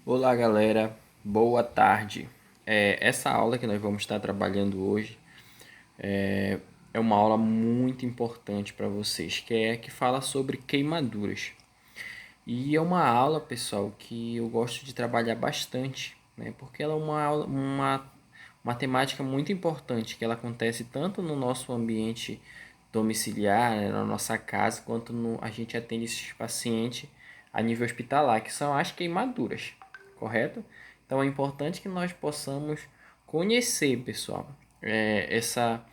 Olá galera, boa tarde. Essa aula que nós vamos estar trabalhando hoje é uma aula muito importante para vocês, que fala sobre queimaduras. E é uma aula, pessoal, que eu gosto de trabalhar bastante, né? Porque ela é uma temática muito importante, que ela acontece tanto no nosso ambiente domiciliar, né, na nossa casa, quanto a gente atende esses pacientes a nível hospitalar, que são as queimaduras, correto? Então é importante que nós possamos conhecer, pessoal, essa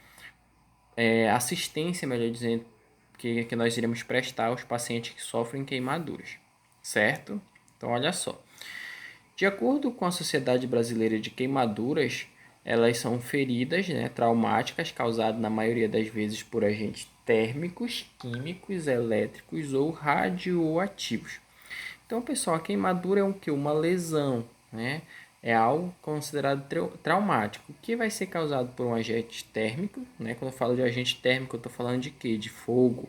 assistência, melhor dizendo, que nós iremos prestar aos pacientes que sofrem queimaduras, certo? Então, olha só. De acordo com a Sociedade Brasileira de Queimaduras, elas são feridas, né, traumáticas causadas na maioria das vezes por agentes térmicos, químicos, elétricos ou radioativos. Então, pessoal, a queimadura é o que? Uma lesão, né? É algo considerado traumático, que vai ser causado por um agente térmico, né? Quando eu falo de agente térmico, eu estou falando de quê? De fogo,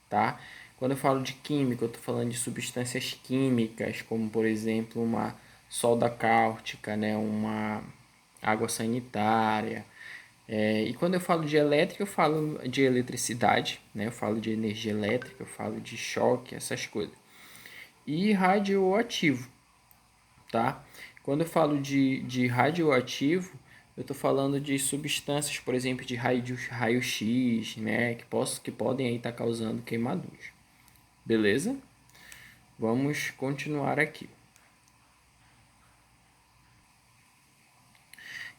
tá? Quando eu falo de químico, eu estou falando de substâncias químicas, como por exemplo uma solda cáustica, né? Uma água sanitária. E quando eu falo de elétrica, eu falo de eletricidade, né? Eu falo de energia elétrica, eu falo de choque, essas coisas. E radioativo, tá? Quando eu falo de radioativo, eu estou falando de substâncias, por exemplo, de raio-x, né? Que podem aí estar causando queimaduras. Beleza? Vamos continuar aqui.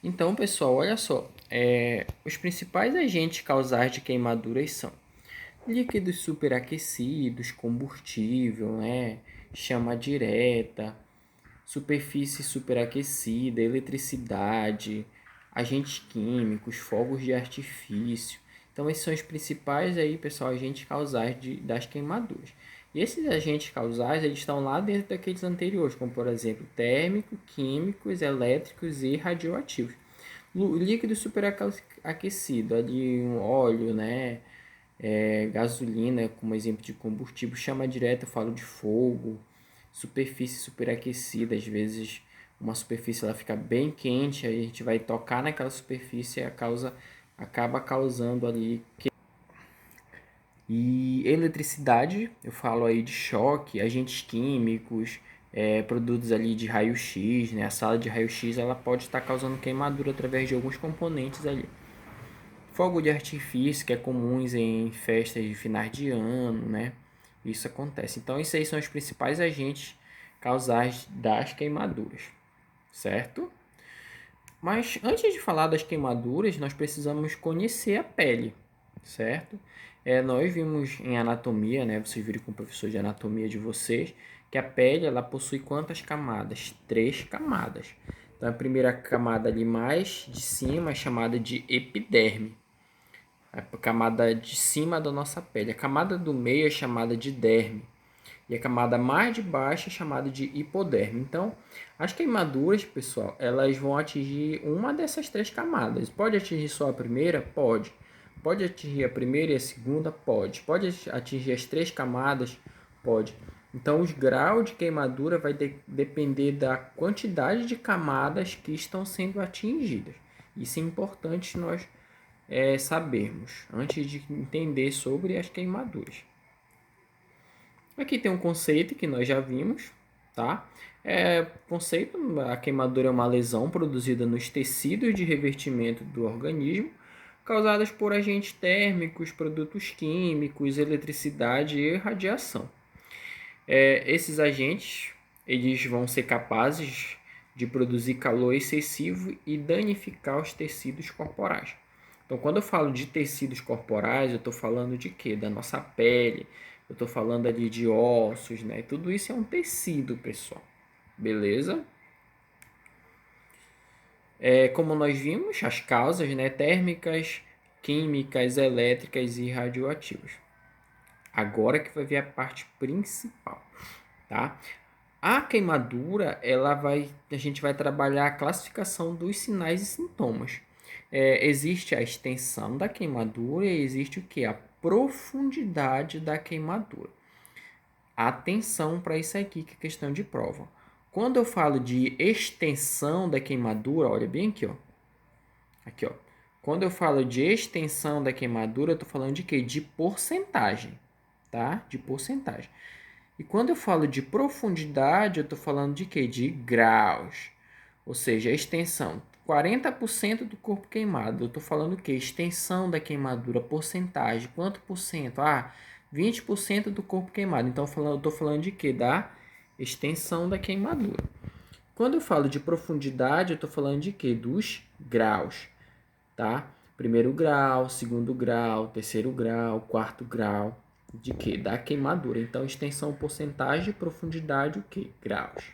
Então, pessoal, olha só. Os principais agentes causais de queimaduras são líquidos superaquecidos, combustível, né? Chama direta, superfície superaquecida, eletricidade, agentes químicos, fogos de artifício. Então, esses são os principais aí, pessoal, agentes causais das queimaduras. E esses agentes causais, eles estão lá dentro daqueles anteriores, como por exemplo, térmicos, químicos, elétricos e radioativos. Líquido superaquecido, ali um óleo, né? Gasolina, como exemplo de combustível, chama direta, eu falo de fogo, superfície superaquecida, às vezes uma superfície ela fica bem quente, aí a gente vai tocar naquela superfície e acaba causando ali. E eletricidade, eu falo aí de choque, agentes químicos, produtos ali de raio-x, né? A sala de raio-x ela pode estar causando queimadura através de alguns componentes ali. Fogo de artifício, que é comuns em festas de finais de ano, né? Isso acontece. Então, esses aí são os principais agentes causais das queimaduras, certo? Mas antes de falar das queimaduras, nós precisamos conhecer a pele, certo? Nós vimos em anatomia, né? Vocês viram com o professor de anatomia de vocês, que a pele ela possui quantas camadas? 3 camadas. Então, a primeira camada ali mais de cima é chamada de epiderme. A camada de cima da nossa pele. A camada do meio é chamada de derme. E a camada mais de baixo é chamada de hipoderme. Então, as queimaduras, pessoal, elas vão atingir uma dessas 3 camadas. Pode atingir só a primeira? Pode. Pode atingir a primeira e a segunda? Pode. Pode atingir as 3 camadas? Pode. Então, os graus de queimadura vai depender da quantidade de camadas que estão sendo atingidas. Isso é importante nós sabermos antes de entender sobre as queimaduras. Aqui tem um conceito que nós já vimos, tá? Conceito, a queimadura é uma lesão produzida nos tecidos de revestimento do organismo, causadas por agentes térmicos, produtos químicos, eletricidade e radiação. Esses agentes, eles vão ser capazes de produzir calor excessivo e danificar os tecidos corporais. Então, quando eu falo de tecidos corporais, eu estou falando de quê? Da nossa pele, eu estou falando ali de ossos, né? Tudo isso é um tecido, pessoal. Beleza? Como nós vimos, as causas, né? Térmicas, químicas, elétricas e radioativas. Agora que vai ver a parte principal, tá? A queimadura, a gente vai trabalhar a classificação dos sinais e sintomas. Existe a extensão da queimadura e existe o que? A profundidade da queimadura. Atenção para isso aqui, que é questão de prova. Quando eu falo de extensão da queimadura, olha bem aqui, ó. Aqui, ó. Quando eu falo de extensão da queimadura, eu tô falando de quê? De porcentagem, tá? De porcentagem. E quando eu falo de profundidade, eu tô falando de quê? De graus. Ou seja, a extensão, 40% do corpo queimado. Eu tô falando o quê? Extensão da queimadura, porcentagem. Quanto por cento? 20% do corpo queimado. Então, eu tô falando de quê? Da extensão da queimadura. Quando eu falo de profundidade, eu tô falando de quê? Dos graus, tá? Primeiro grau, segundo grau, terceiro grau, quarto grau. De quê? Da queimadura. Então, extensão, porcentagem, profundidade, o quê? Graus.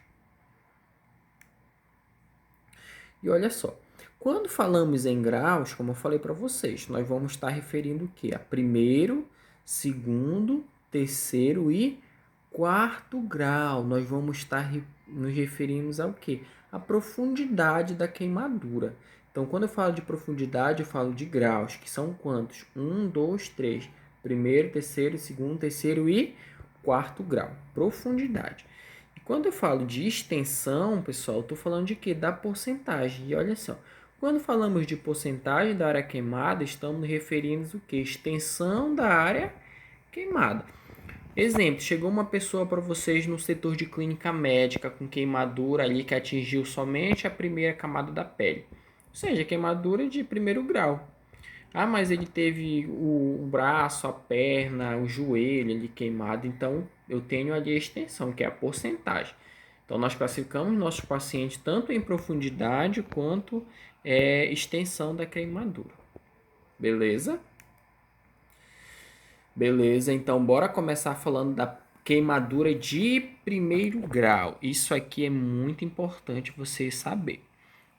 E olha só, quando falamos em graus, como eu falei para vocês, nós vamos estar referindo o quê? A primeiro, segundo, terceiro e quarto grau. Nós vamos estar nos referindo ao quê? A profundidade da queimadura. Então, quando eu falo de profundidade, eu falo de graus, que são quantos? 1, 2, 3. Primeiro, terceiro, segundo, terceiro e quarto grau. Profundidade. E quando eu falo de extensão, pessoal, eu estou falando de quê? Da porcentagem. E olha só, quando falamos de porcentagem da área queimada, estamos nos referindo ao quê? Extensão da área queimada. Exemplo, chegou uma pessoa para vocês no setor de clínica médica com queimadura ali que atingiu somente a primeira camada da pele. Ou seja, queimadura de primeiro grau. Mas ele teve o braço, a perna, o joelho ali queimado. Então, eu tenho ali a extensão, que é a porcentagem. Então, nós classificamos nossos pacientes tanto em profundidade quanto extensão da queimadura. Beleza? Beleza, então bora começar falando da queimadura de primeiro grau. Isso aqui é muito importante você saber.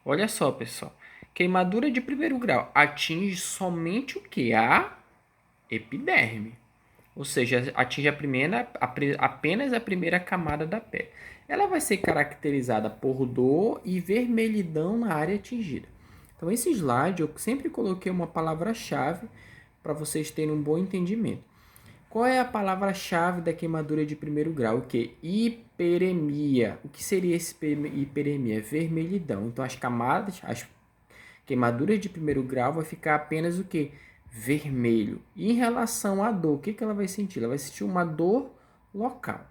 Olha só, pessoal. Queimadura de primeiro grau atinge somente o que? A epiderme. Ou seja, atinge apenas a primeira camada da pele. Ela vai ser caracterizada por dor e vermelhidão na área atingida. Então, esse slide eu sempre coloquei uma palavra-chave para vocês terem um bom entendimento. Qual é a palavra-chave da queimadura de primeiro grau? O que? Hiperemia. O que seria esse hiperemia? Vermelhidão. Então, as queimaduras de primeiro grau vai ficar apenas o que? Vermelho. E em relação à dor, o que ela vai sentir? Ela vai sentir uma dor local.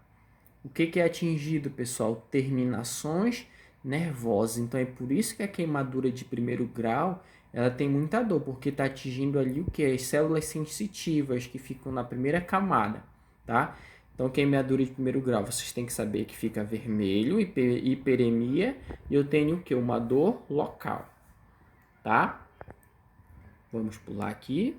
O que é atingido, pessoal? Terminações nervosas. Então, é por isso que a queimadura de primeiro grau ela tem muita dor, porque está atingindo ali o que? As células sensitivas que ficam na primeira camada, tá? Então, queimadura de primeiro grau, vocês têm que saber que fica vermelho, hiperemia, e eu tenho o que? Uma dor local, tá? Vamos pular aqui.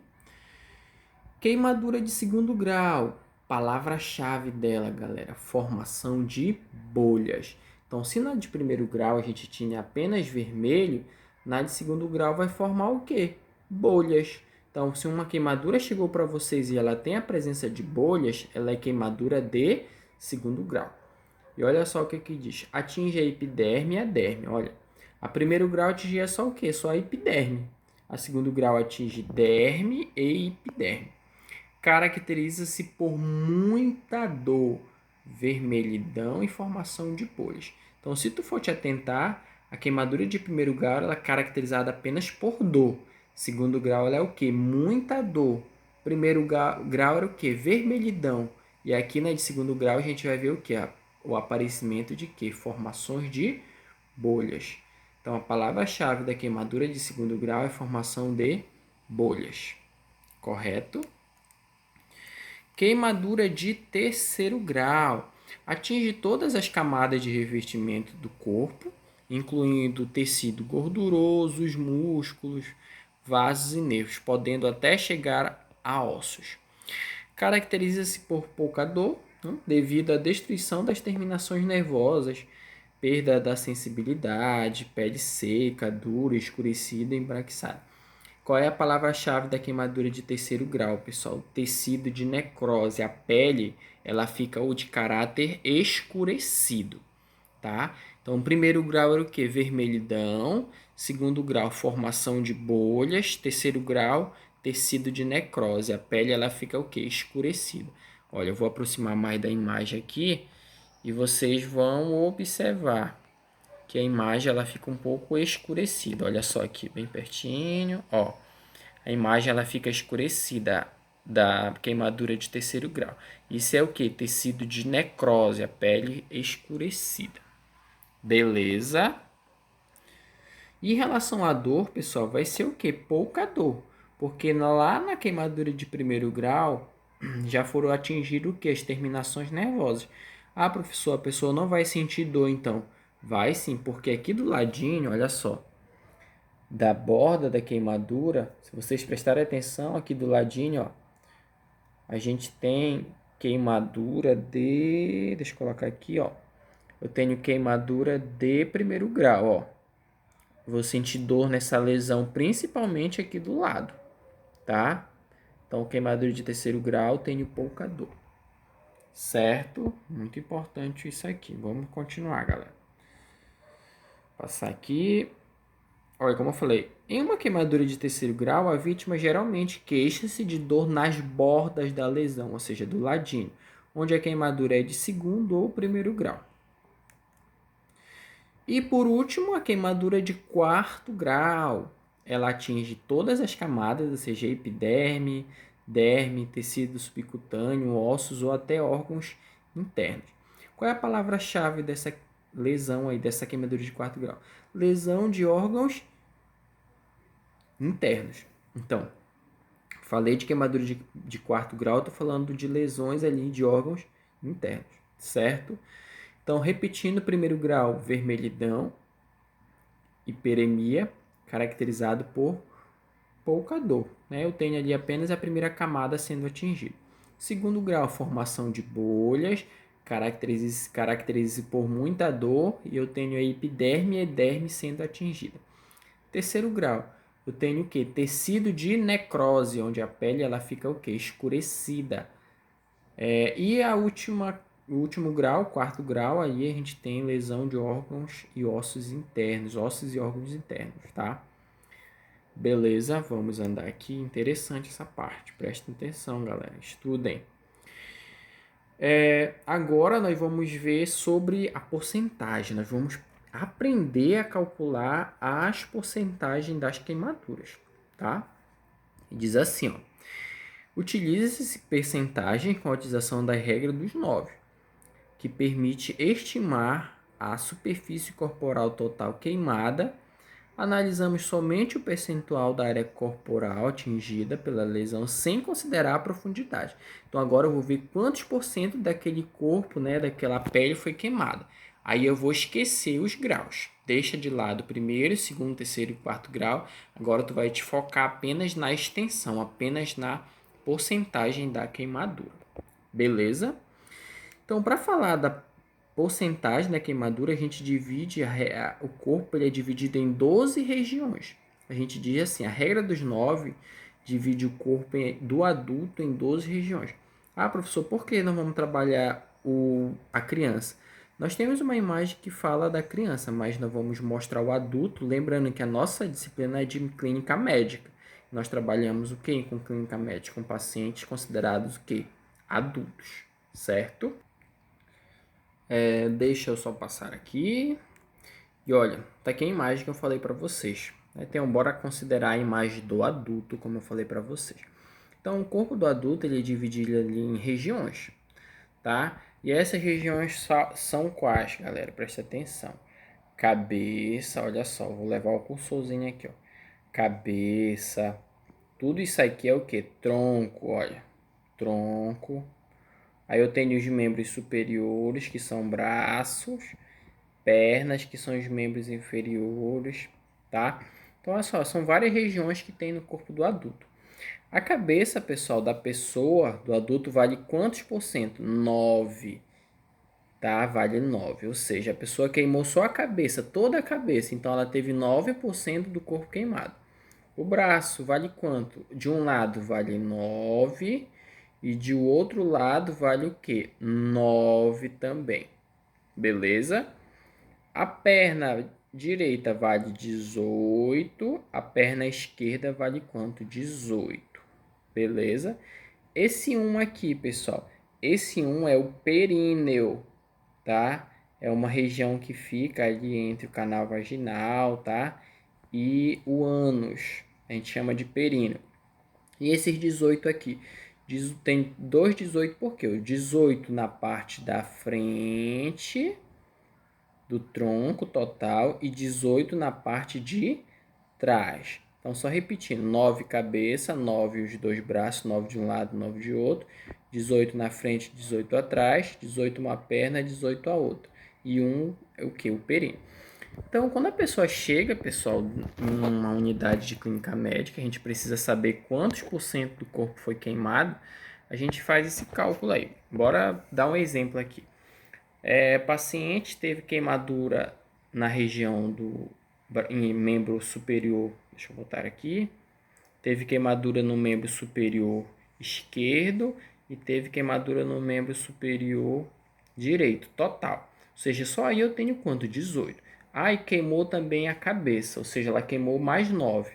Queimadura de segundo grau. Palavra-chave dela, galera, formação de bolhas. Então, se na de primeiro grau a gente tinha apenas vermelho, na de segundo grau vai formar o quê? Bolhas. Então, se uma queimadura chegou para vocês e ela tem a presença de bolhas, ela é queimadura de segundo grau. E olha só o que diz. Atinge a epiderme e a derme. Olha, a primeiro grau atingia só o quê? Só a epiderme. A segundo grau atinge derme e epiderme. Caracteriza-se por muita dor, vermelhidão e formação de bolhas. Então, se tu for te atentar, a queimadura de primeiro grau ela é caracterizada apenas por dor. Segundo grau ela é o que? Muita dor. Primeiro grau era o que? Vermelhidão. E aqui na de segundo grau a gente vai ver o que? O aparecimento de que? Formações de bolhas. Então, a palavra-chave da queimadura de segundo grau é formação de bolhas. Correto? Queimadura de terceiro grau. Atinge todas as camadas de revestimento do corpo, incluindo tecido gorduroso, os músculos, vasos e nervos, podendo até chegar a ossos. Caracteriza-se por pouca dor, devido à destruição das terminações nervosas, perda da sensibilidade, pele seca, dura, escurecida e embaraçada. Qual é a palavra-chave da queimadura de terceiro grau, pessoal? Tecido de necrose. A pele, ela fica de caráter escurecido, tá? Então, primeiro grau era o quê? Vermelhidão. Segundo grau, formação de bolhas. Terceiro grau, tecido de necrose. A pele, ela fica o quê? Escurecida. Olha, eu vou aproximar mais da imagem aqui. e vocês vão observar que a imagem ela fica um pouco escurecida. Olha só aqui, bem pertinho, ó. A imagem ela fica escurecida da queimadura de terceiro grau. Isso é o que? Tecido de necrose, a pele escurecida. Beleza? E em relação à dor, pessoal, vai ser o que? Pouca dor. Porque lá na queimadura de primeiro grau, já foram atingidas o que? As terminações nervosas. Ah, professor, a pessoa não vai sentir dor, então. Vai sim, porque aqui do ladinho, olha só, da borda da queimadura, se vocês prestarem atenção, aqui do ladinho, ó, a gente tem queimadura de... Deixa eu colocar aqui, ó. Eu tenho queimadura de primeiro grau, ó. Vou sentir dor nessa lesão, principalmente aqui do lado, tá? Então, queimadura de terceiro grau, tenho pouca dor. Certo? Muito importante isso aqui. Vamos continuar, galera. Passar aqui. Olha, como eu falei, em uma queimadura de terceiro grau, a vítima geralmente queixa-se de dor nas bordas da lesão, ou seja, do ladinho, onde a queimadura é de segundo ou primeiro grau. E por último, a queimadura de quarto grau. Ela atinge todas as camadas, ou seja, epiderme, derme, tecido subcutâneo, ossos ou até órgãos internos. Qual é a palavra-chave dessa lesão aí, dessa queimadura de quarto grau? Lesão de órgãos internos. Então, falei de queimadura de quarto grau, estou falando de lesões ali de órgãos internos, certo? Então, repetindo, primeiro grau, vermelhidão, hiperemia, caracterizado por pouca dor. Né? Eu tenho ali apenas a primeira camada sendo atingida. Segundo grau, formação de bolhas, caracteriza-se por muita dor, e eu tenho a epiderme e ederme sendo atingida. Terceiro grau, eu tenho o que? Tecido de necrose, onde a pele ela fica o que? Escurecida. E o último grau, quarto grau, aí a gente tem lesão de órgãos e ossos internos, ossos e órgãos internos, tá? Beleza, vamos andar aqui. Interessante essa parte, prestem atenção, galera, estudem. Agora nós vamos ver sobre a porcentagem, nós vamos aprender a calcular as porcentagens das queimaduras, tá? Diz assim, ó. Utiliza-se percentagem com a utilização da regra dos 9, que permite estimar a superfície corporal total queimada. Analisamos somente o percentual da área corporal atingida pela lesão sem considerar a profundidade. Então agora eu vou ver quantos por cento daquele corpo, né, daquela pele foi queimada. Aí eu vou esquecer os graus. Deixa de lado o primeiro, segundo, terceiro e quarto grau. Agora tu vai te focar apenas na extensão, apenas na porcentagem da queimadura. Beleza? Então, para falar da porcentagem da queimadura, a gente divide o corpo, ele é dividido em 12 regiões. A gente diz assim, a regra dos 9 divide o corpo do adulto em 12 regiões. Ah, professor, por que não vamos trabalhar a criança? Nós temos uma imagem que fala da criança, mas nós vamos mostrar o adulto, lembrando que a nossa disciplina é de clínica médica. Nós trabalhamos o que com clínica médica? Com pacientes considerados o que? Adultos, certo? Deixa eu só passar aqui. E olha, tá aqui a imagem que eu falei para vocês. Então, bora considerar a imagem do adulto, como eu falei para vocês. Então, o corpo do adulto ele é dividido ali em regiões, tá? E essas regiões são quais, galera? Presta atenção. Cabeça, olha só, vou levar o cursorzinho aqui, ó. Cabeça, tudo isso aqui é o que? Tronco, olha. Tronco. Aí eu tenho os membros superiores, que são braços, pernas, que são os membros inferiores, tá? Então, olha só, são várias regiões que tem no corpo do adulto. A cabeça, pessoal, da pessoa, do adulto, vale quantos por cento? 9, tá? Vale 9, ou seja, a pessoa queimou só a cabeça, toda a cabeça, então ela teve 9% do corpo queimado. O braço vale quanto? De um lado vale 9 e de outro lado vale o quê? 9 também. Beleza? A perna direita vale 18, a perna esquerda vale quanto? 18. Beleza? Esse 1 aqui, pessoal, esse 1 é o períneo, tá? É uma região que fica ali entre o canal vaginal, tá? E o ânus, a gente chama de períneo. E esses 18 aqui, tem dois 18 por quê? O 18 na parte da frente do tronco total e 18 na parte de trás. Então, só repetindo, 9 cabeça, 9 os dois braços, 9 de um lado, 9 de outro, 18 na frente, 18 atrás, 18 uma perna, 18 a outra. E o que? O períneo. Então, quando a pessoa chega, pessoal, em uma unidade de clínica médica, a gente precisa saber quantos por cento do corpo foi queimado, a gente faz esse cálculo aí. Bora dar um exemplo aqui. Paciente teve queimadura na região em membro superior, deixa eu botar aqui, teve queimadura no membro superior esquerdo e teve queimadura no membro superior direito, total. Ou seja, só aí eu tenho quanto? 18. E queimou também a cabeça, ou seja, ela queimou mais 9.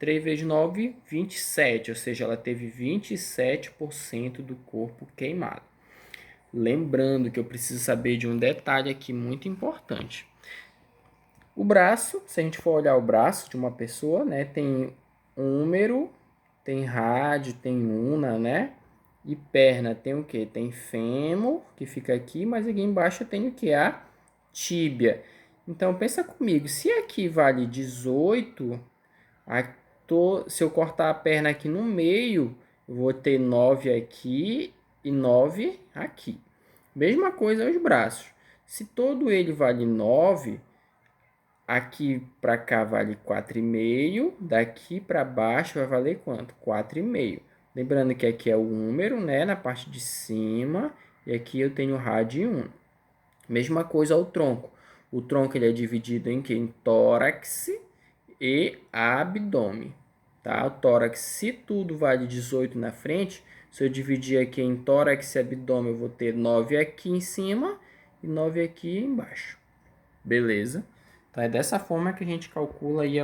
3 vezes 9, 27, ou seja, ela teve 27% do corpo queimado. Lembrando que eu preciso saber de um detalhe aqui muito importante. O braço, se a gente for olhar o braço de uma pessoa, né, tem húmero, tem rádio, tem una, né? E perna tem o que? Tem fêmur, que fica aqui, mas aqui embaixo tem o que? A tíbia. Então pensa comigo, se aqui vale 18, se eu cortar a perna aqui no meio, eu vou ter 9 aqui e 9 aqui. Mesma coisa os braços. Se todo ele vale 9, aqui para cá vale 4,5, daqui para baixo vai valer quanto? 4,5. Lembrando que aqui é o número, né, na parte de cima, e aqui eu tenho rádio 1. Mesma coisa o tronco. O tronco ele é dividido em que? Em tórax e abdômen, tá? O tórax, se tudo vale 18 na frente, se eu dividir aqui em tórax e abdômen, eu vou ter 9 aqui em cima e 9 aqui embaixo. Beleza? Então, é dessa forma que a gente calcula aí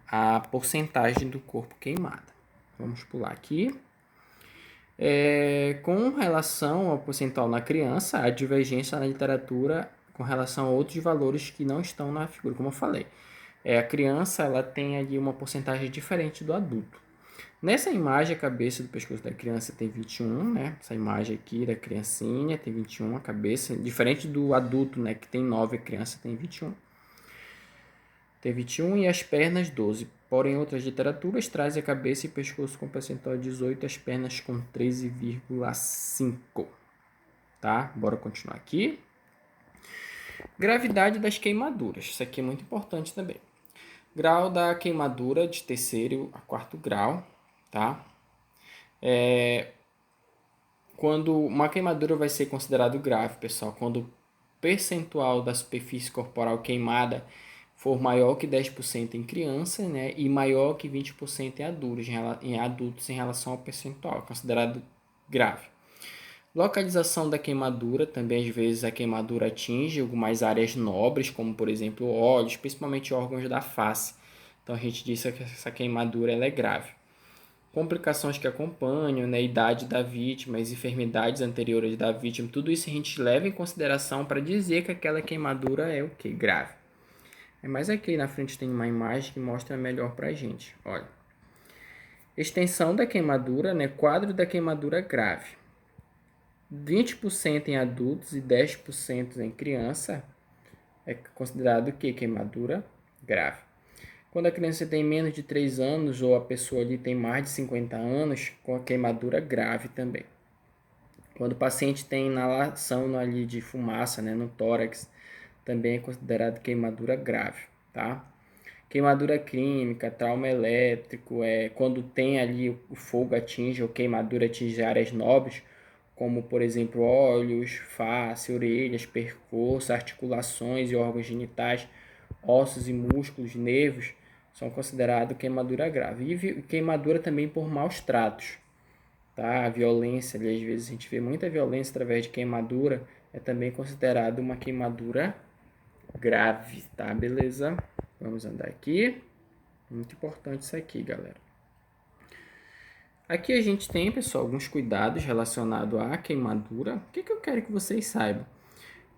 a porcentagem do corpo queimada. Vamos pular aqui. Com relação ao percentual na criança, há divergência na literatura com relação a outros valores que não estão na figura, como eu falei. A criança ela tem ali uma porcentagem diferente do adulto. Nessa imagem, a cabeça do pescoço da criança tem 21, né? Essa imagem aqui da criancinha tem 21, a cabeça. Diferente do adulto, né? Que tem 9, a criança tem 21. Tem 21 e as pernas 12. Porém, outras literaturas trazem a cabeça e pescoço com percentual 18 e as pernas com 13,5. Tá? Bora continuar aqui. Gravidade das queimaduras. Isso aqui é muito importante também. Grau da queimadura de terceiro a quarto grau, tá? Quando uma queimadura vai ser considerado grave, pessoal, quando o percentual da superfície corporal queimada for maior que 10% em crianças, né, e maior que 20% em adultos em relação ao percentual, considerado grave. Localização da queimadura, também às vezes a queimadura atinge algumas áreas nobres, como por exemplo olhos, principalmente órgãos da face. Então a gente diz que essa queimadura ela é grave. Complicações que acompanham, né, idade da vítima, as enfermidades anteriores da vítima, tudo isso a gente leva em consideração para dizer que aquela queimadura é o que? Grave. Mas aqui na frente tem uma imagem que mostra melhor para a gente. Olha. Extensão da queimadura, né, quadro da queimadura grave. 20% em adultos e 10% em criança é considerado que queimadura grave. Quando a criança tem menos de 3 anos ou a pessoa ali tem mais de 50 anos, com a queimadura grave também. Quando o paciente tem inalação ali de fumaça, né, no tórax, também é considerado queimadura grave, tá? Queimadura química, trauma elétrico, quando tem ali o fogo atinge ou queimadura atinge áreas nobres, como por exemplo olhos, face, orelhas, pescoço, articulações e órgãos genitais, ossos e músculos, nervos, são considerados queimadura grave. E queimadura também por maus tratos, tá? A violência, ali, às vezes a gente vê muita violência através de queimadura, é também considerado uma queimadura grave, tá? Beleza? Vamos andar aqui. Muito importante isso aqui, galera. Aqui a gente tem, pessoal, alguns cuidados relacionados à queimadura. O que eu quero que vocês saibam?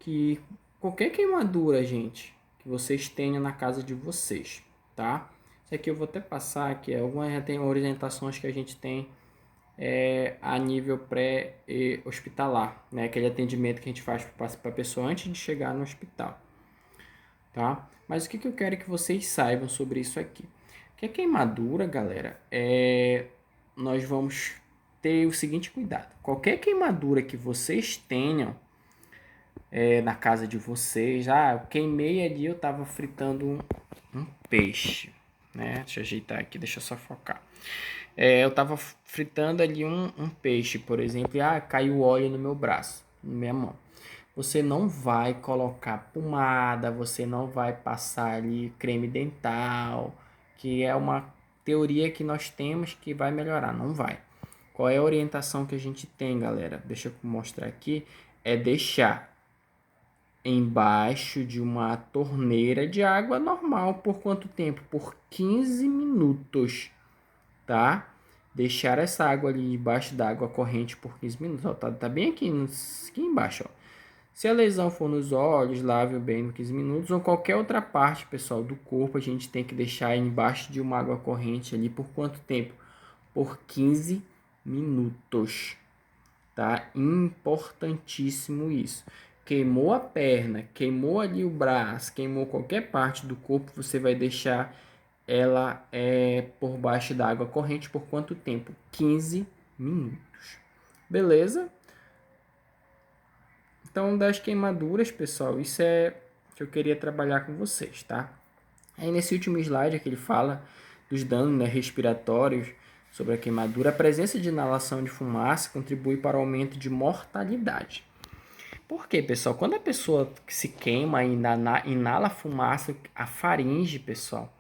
que qualquer queimadura, gente, que vocês tenham na casa de vocês, tá? Isso aqui eu vou até passar aqui, algumas já tem orientações que a gente tem a nível pré-hospitalar, né? Aquele atendimento que a gente faz para a pessoa antes de chegar no hospital, tá? Mas o que eu quero que vocês saibam sobre isso aqui? Que a queimadura, galera, nós vamos ter o seguinte cuidado. Qualquer queimadura que vocês tenham na casa de vocês, eu queimei ali, eu tava fritando um peixe, né? Deixa eu ajeitar aqui, deixa eu só focar. Eu tava fritando ali um peixe, por exemplo, e caiu óleo no meu braço, na minha mão. Você não vai colocar pomada, você não vai passar ali creme dental, que é uma teoria que nós temos que vai melhorar, não vai. Qual é a orientação que a gente tem, galera? Deixa eu mostrar aqui. É deixar embaixo de uma torneira de água normal por quanto tempo? Por 15 minutos, tá? Deixar essa água ali embaixo da água corrente por 15 minutos. Ó, tá bem aqui embaixo, ó. Se a lesão for nos olhos, lave bem por 15 minutos ou qualquer outra parte, pessoal, do corpo, a gente tem que deixar embaixo de uma água corrente ali por quanto tempo? Por 15 minutos, tá? Importantíssimo isso. Queimou a perna, queimou ali o braço, queimou qualquer parte do corpo, você vai deixar ela por baixo da água corrente por quanto tempo? 15 minutos. Beleza? Então, das queimaduras, pessoal, isso é que eu queria trabalhar com vocês, tá? Aí nesse último slide aqui ele fala dos danos, né, respiratórios sobre a queimadura. A presença de inalação de fumaça contribui para o aumento de mortalidade. Por quê, pessoal? Quando a pessoa se queima e inala fumaça, a faringe, pessoal,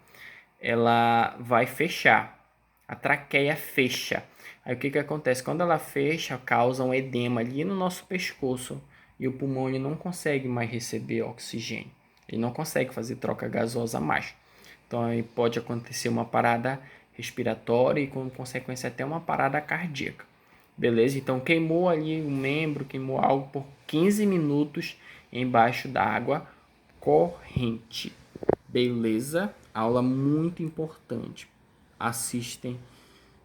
ela vai fechar. A traqueia fecha. Aí o que acontece? Quando ela fecha, causa um edema ali no nosso pescoço e o pulmão ele não consegue mais receber oxigênio. Ele não consegue fazer troca gasosa mais. Então aí pode acontecer uma parada respiratória e com consequência até uma parada cardíaca. Beleza? Então queimou ali um membro, queimou algo por 15 minutos embaixo da água corrente. Beleza? Aula muito importante. Assistem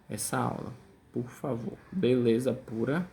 essa aula, por favor. Beleza pura?